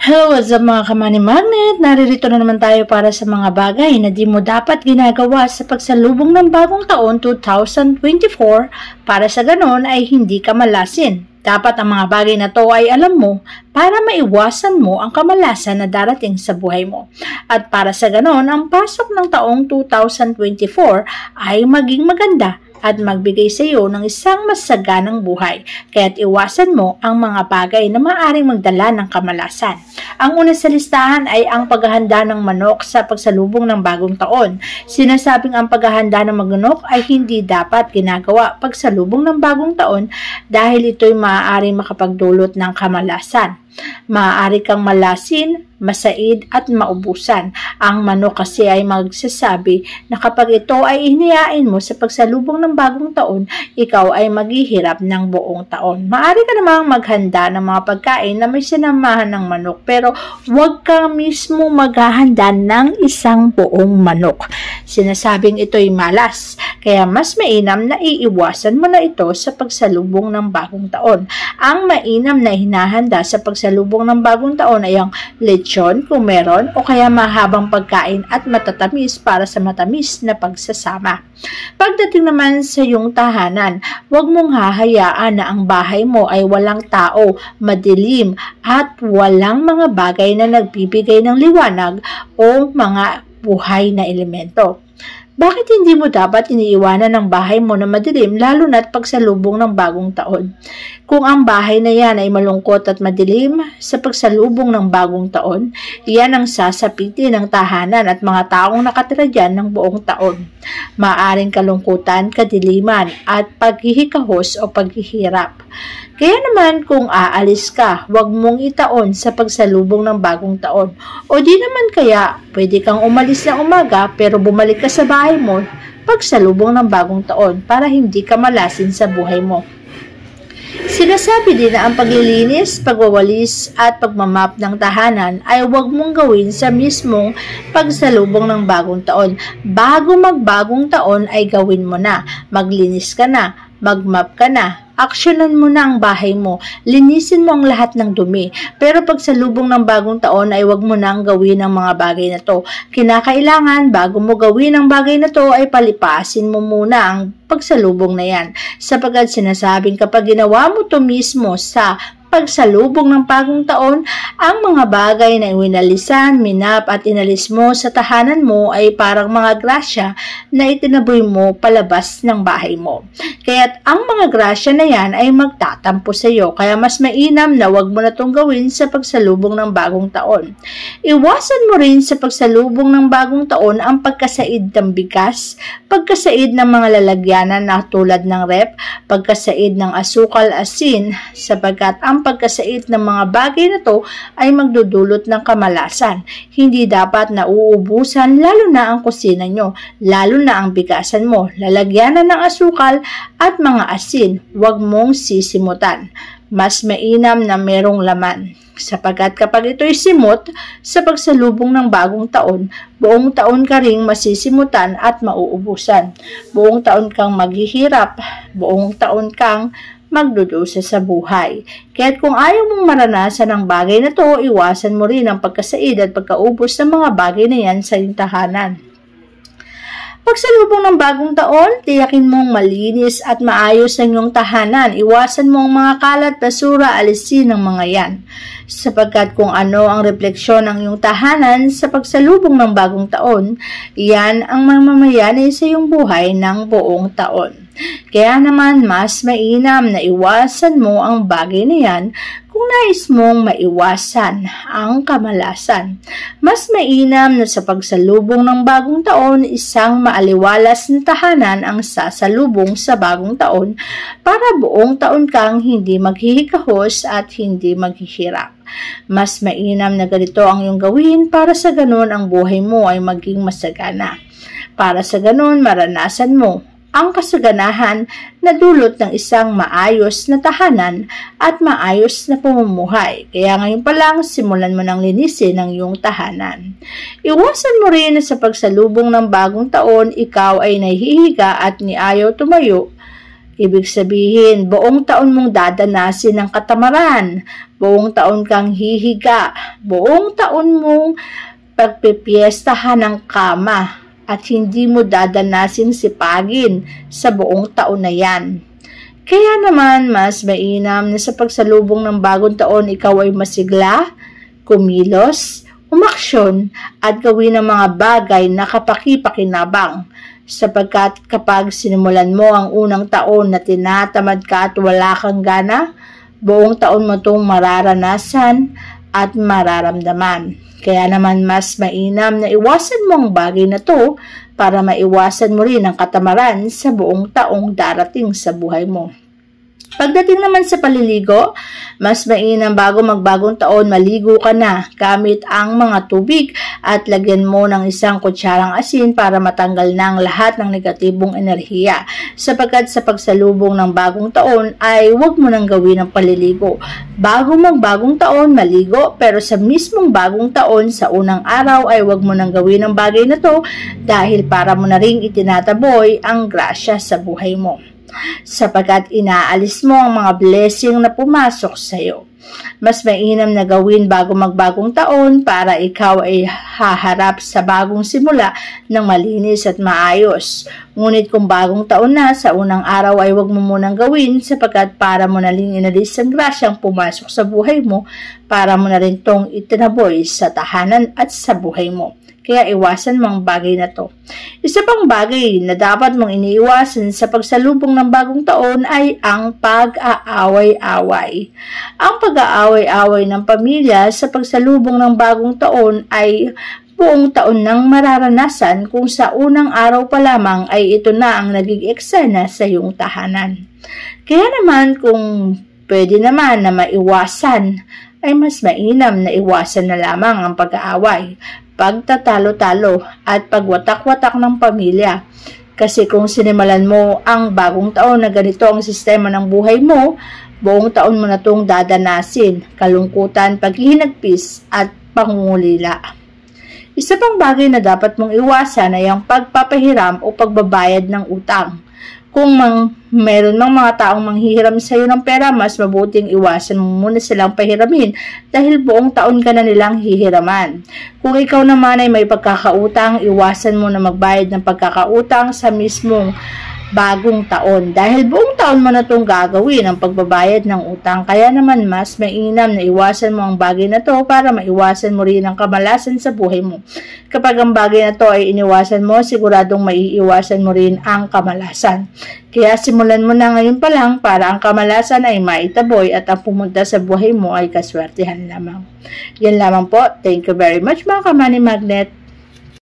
Hello, what's up mga kamani magnet? Naririto na naman tayo para sa mga bagay na di mo dapat ginagawa sa pagsalubong ng bagong taon 2024 para sa ganon ay hindi ka malasin. Dapat ang mga bagay na to ay alam mo para maiwasan mo ang kamalasan na darating sa buhay mo. At para sa ganon, ang pasok ng taong 2024 ay maging maganda at magbigay sa iyo ng isang masaganang buhay. Kaya't iwasan mo ang mga bagay na maaaring magdala ng kamalasan. Ang una sa listahan ay ang paghahanda ng manok sa pagsalubong ng bagong taon. Sinasabing ang paghahanda ng manok ay hindi dapat ginagawa pagsalubong ng bagong taon dahil ito'y maaaring makapagdulot ng kamalasan. Maaari kang malasin, masaid at maubusan. Ang manok kasi ay magsasabi na kapag ito ay inihain mo sa pagsalubong ng bagong taon, ikaw ay maghihirap ng buong taon. Maaari ka namang maghanda ng mga pagkain na may sinamahan ng manok pero huwag kang mismo maghahanda ng isang buong manok. Sinasabing ito'y malas, kaya mas mainam na iiwasan mo na ito sa pagsalubong ng bagong taon. Ang mainam na hinahanda sa pagsalubong ng bagong taon ay ang lechon kung meron o kaya mahabang pagkain at matatamis para sa matamis na pagsasama. Pagdating naman sa iyong tahanan, huwag mong hahayaan na ang bahay mo ay walang tao, madilim at walang mga bagay na nagbibigay ng liwanag o mga buhay na elemento. Bakit hindi mo dapat iniiwanan ang bahay mo na madilim lalo na't pagsalubong ng bagong taon? Kung ang bahay na yan ay malungkot at madilim sa pagsalubong ng bagong taon, iyan ang sasapitin ng tahanan at mga taong nakatira dyan ng buong taon. Maaring kalungkutan, kadiliman at paghihikahos o paghihirap. Kaya naman kung aalis ka, huwag mong itaon sa pagsalubong ng bagong taon. O di naman kaya, pwede kang umalis ng umaga pero bumalik ka sa bahay mo pagsalubong ng bagong taon para hindi ka malasin sa buhay mo. Sinasabi din na ang paglilinis, pagwawalis at pagmamap ng tahanan ay huwag mong gawin sa mismong pagsalubong ng bagong taon. Bago magbagong taon ay gawin mo na. Maglinis ka na, magmap ka na. Aksyonan mo na ang bahay mo. Linisin mo ang lahat ng dumi. Pero pagsalubong ng bagong taon ay huwag mo nang gawin ang mga bagay na to. Kinakailangan bago mo gawin ang bagay na to ay palipasin mo muna ang pagsalubong na yan. Sapagkat sinasabing kapag ginawa mo to mismo sa pagsalubong ng bagong taon, ang mga bagay na iwinalisan, minap at inalis mo sa tahanan mo ay parang mga grasya na itinaboy mo palabas ng bahay mo. Kaya't ang mga grasya na yan ay magtatampo sa iyo, kaya mas mainam na wag mo na itong gawin sa pagsalubong ng bagong taon. Iwasan mo rin sa pagsalubong ng bagong taon ang pagkasaid ng bigas, pagkasaid ng mga lalagyanan na tulad ng rep, pagkasaid ng asukal, asin, sapagkat ang pagkasaid ng mga bagay na to ay magdudulot ng kamalasan. Hindi dapat na uubusan lalo na ang kusina nyo, lalo na ang bigasan mo, lalagyanan ng asukal at mga asin. Huwag mong sisimutan. Mas mainam na merong laman. Sapagkat kapag ito'y simot sa pagsalubong ng bagong taon, buong taon ka ring masisimutan at mauubusan. Buong taon kang maghihirap, buong taon kang magdudusa sa buhay. Kaya't kung ayaw mong maranasan ang bagay na to, iwasan mo rin ang pagkasaid at pagkaubos ng mga bagay na yan sa iyong tahanan. Pagsalubong ng bagong taon, tiyakin mong malinis at maayos ang iyong tahanan. Iwasan mo ang mga kalat, basura, alisin ng mga yan. Sapagkat kung ano ang refleksyon ng iyong tahanan sa pagsalubong ng bagong taon, yan ang mamamayani sa iyong buhay ng buong taon. Kaya naman mas mainam na iwasan mo ang bagay na yan kung nais mong maiwasan ang kamalasan. Mas mainam na sa pagsalubong ng bagong taon, isang maaliwalas na tahanan ang sasalubong sa bagong taon para buong taon kang hindi maghihikahos at hindi maghihirap. Mas mainam na ganito ang iyong gawin para sa ganon ang buhay mo ay maging masagana. Para sa ganon maranasan mo ang kasaganahan na dulot ng isang maayos na tahanan at maayos na pamumuhay. Kaya ngayon pa lang, simulan mo ng linisin ang iyong tahanan. Iwasan mo rin na sa pagsalubong ng bagong taon, ikaw ay nahihiga at niayaw tumayo Ibig sabihin, buong taon mong dadanasin ng katamaran, buong taon kang hihiga, buong taon mong pagpipiestahan ng kama at hindi mo dadanasin sipagin sa buong taon na yan. Kaya naman mas mainam na sa pagsalubong ng bagong taon ikaw ay masigla, kumilos, umaksyon at gawin ang mga bagay na kapaki-pakinabang. Sapagkat kapag sinimulan mo ang unang taon na tinatamad ka at wala kang gana, buong taon mo itong mararanasan at mararamdaman. Kaya naman mas mainam na iwasan mo ang bagay na to para maiwasan mo rin ang katamaran sa buong taong darating sa buhay mo. Pagdating naman sa paliligo, mas mainam bago magbagong taon maligo ka na gamit ang mga tubig at lagyan mo ng 1 kutsarang asin para matanggal na ang lahat ng negatibong enerhiya. Sapagkat sa pagsalubong ng bagong taon ay huwag mo nang gawin ang paliligo. Bago magbagong taon, maligo, pero sa mismong bagong taon sa unang araw ay huwag mo nang gawin ang bagay na to dahil para mo na ring itinataboy ang grasya sa buhay mo. Sapagkat inaalis mo ang mga blessing na pumasok sa iyo. Mas mainam na gawin bago magbagong taon para ikaw ay haharap sa bagong simula ng malinis at maayos. Ngunit kung bagong taon na, sa unang araw ay huwag mo munang gawin sapagkat para mo na rin inalis ang grasyang pumasok sa buhay mo, para mo na rin tong itinaboy sa tahanan at sa buhay mo. Kaya iwasan mo ang bagay na to. Isa pang bagay na dapat mong iniiwasan sa pagsalubong ng bagong taon ay ang pag-aaway-away. Ang pag-aaway-away ng pamilya sa pagsalubong ng bagong taon ay buong taon nang mararanasan kung sa unang araw pa lamang ay ito na ang naging eksena sa iyong tahanan. Kaya naman kung pwede naman na maiwasan, ay mas mainam na iwasan na lamang ang pag-aaway, pagtatalo-talo at pagwatak-watak ng pamilya. Kasi kung sinimulan mo ang bagong taon na ganito ang sistema ng buhay mo, buong taon mo na itong dadanasin, kalungkutan, paghihinagpis at pangungulila. Isa pang bagay na dapat mong iwasan ay ang pagpapahiram o pagbabayad ng utang. Kung meron mang mga taong manghihiram sa iyo ng pera, mas mabuting iwasan mo muna silang pahiramin dahil buong taon ka na nilang hihiraman. Kung ikaw naman ay may pagkakautang, iwasan mo na magbayad ng pagkakautang sa mismong bagong taon dahil buong taon mo na itong gagawin ang pagbabayad ng utang. Kaya naman mas mainam na iwasan mo ang bagay na to para maiwasan mo rin ang kamalasan sa buhay mo. Kapag ang bagay na to ay iniwasan mo, siguradong maiiwasan mo rin ang kamalasan. Kaya simulan mo na ngayon pa lang para ang kamalasan ay maitaboy at ang pumunta sa buhay mo ay kaswertihan lamang. Yan lamang po. Thank you very much mga ka-Money Magnet.